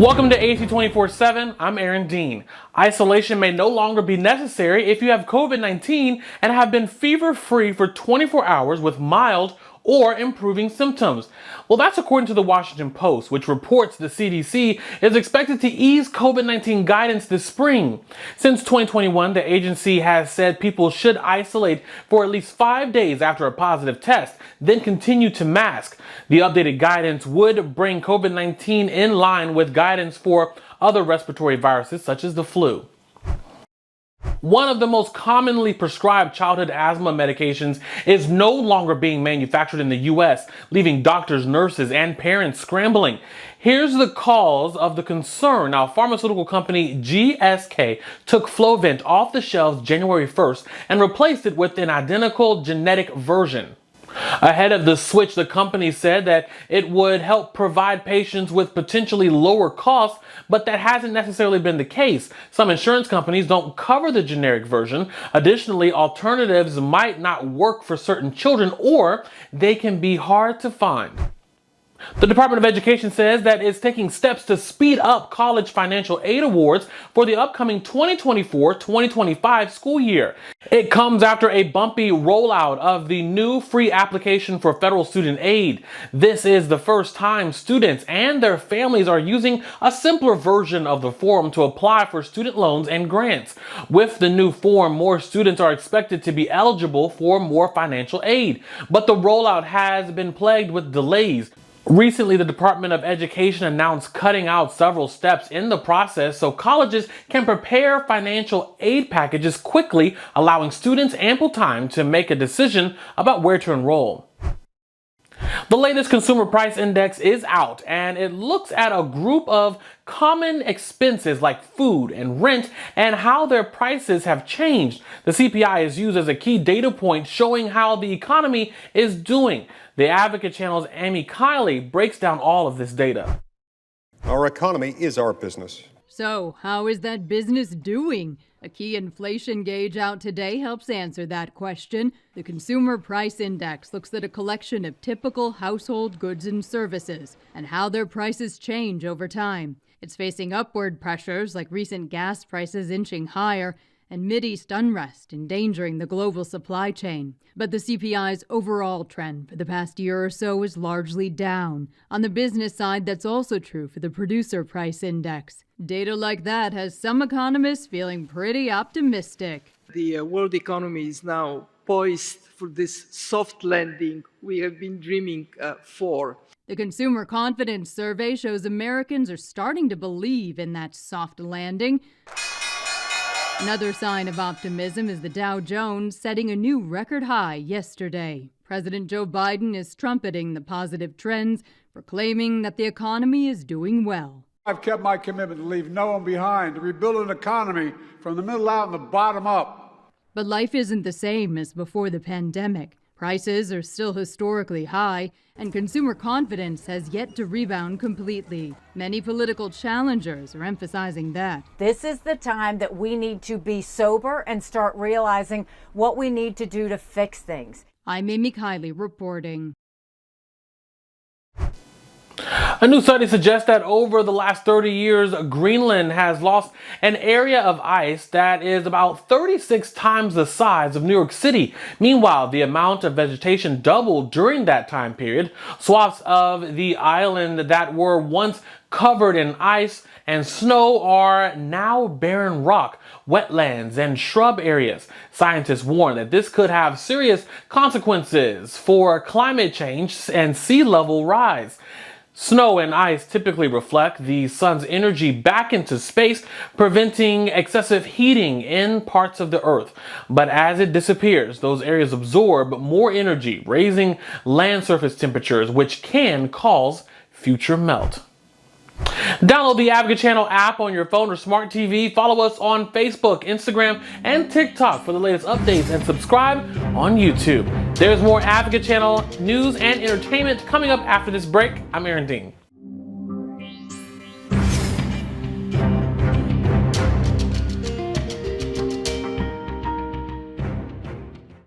Welcome to AC 24/7. I'm Aaron Dean. Isolation may no longer be necessary if you have COVID-19 and have been fever-free for 24 hours with mild or improving symptoms. Well, that's according to the Washington Post, which reports the CDC is expected to ease COVID-19 guidance this spring. Since 2021, the agency has said people should isolate for at least 5 days after a positive test, then continue to mask. The updated guidance would bring COVID-19 in line with guidance for other respiratory viruses such as the flu. One of the most commonly prescribed childhood asthma medications is no longer being manufactured in the US, leaving doctors, nurses, and parents scrambling. Here's the cause of the concern. Now, pharmaceutical company GSK took Flovent off the shelves January 1st and replaced it with an identical genetic version. Ahead of the switch, the company said that it would help provide patients with potentially lower costs, but that hasn't necessarily been the case. Some insurance companies don't cover the generic version. Additionally, alternatives might not work for certain children, or they can be hard to find. The Department of Education says that it's taking steps to speed up college financial aid awards for the upcoming 2024-2025 school year. It comes after a bumpy rollout of the new free application for federal student aid. This is the first time students and their families are using a simpler version of the form to apply for student loans and grants. With the new form, more students are expected to be eligible for more financial aid, but the rollout has been plagued with delays. Recently, the Department of Education announced cutting out several steps in the process so colleges can prepare financial aid packages quickly, allowing students ample time to make a decision about where to enroll. The latest consumer price index is out, and it looks at a group of common expenses like food and rent and how their prices have changed. The CPI is used as a key data point showing how the economy is doing. The Advocate Channel's Amy Kiley breaks down all of this data. Our economy is our business. So, how is that business doing? A key inflation gauge out today helps answer that question. The Consumer Price Index looks at a collection of typical household goods and services and how their prices change over time. It's facing upward pressures like recent gas prices inching higher and Mideast unrest endangering the global supply chain. But the CPI's overall trend for the past year or so is largely down. On the business side, that's also true for the Producer Price Index. Data like that has some economists feeling pretty optimistic. The world economy is now poised for this soft landing we have been dreaming for. The Consumer Confidence Survey shows Americans are starting to believe in that soft landing. Another sign of optimism is the Dow Jones setting a new record high yesterday. President Joe Biden is trumpeting the positive trends, proclaiming that the economy is doing well. I've kept my commitment to leave no one behind, to rebuild an economy from the middle out and the bottom up. But life isn't the same as before the pandemic. Prices are still historically high, and consumer confidence has yet to rebound completely. Many political challengers are emphasizing that. This is the time that we need to be sober and start realizing what we need to do to fix things. I'm Amy Kiley reporting. A new study suggests that over the last 30 years, Greenland has lost an area of ice that is about 36 times the size of New York City. Meanwhile, the amount of vegetation doubled during that time period. Swaths of the island that were once covered in ice and snow are now barren rock, wetlands, and shrub areas. Scientists warn that this could have serious consequences for climate change and sea level rise. Snow and ice typically reflect the sun's energy back into space, preventing excessive heating in parts of the Earth. But as it disappears, those areas absorb more energy, raising land surface temperatures, which can cause future melt. Download the Advocate Channel app on your phone or smart TV. Follow us on Facebook, Instagram, and TikTok for the latest updates, and subscribe on YouTube. There's more Advocate Channel news and entertainment coming up after this break. I'm Aaron Dean.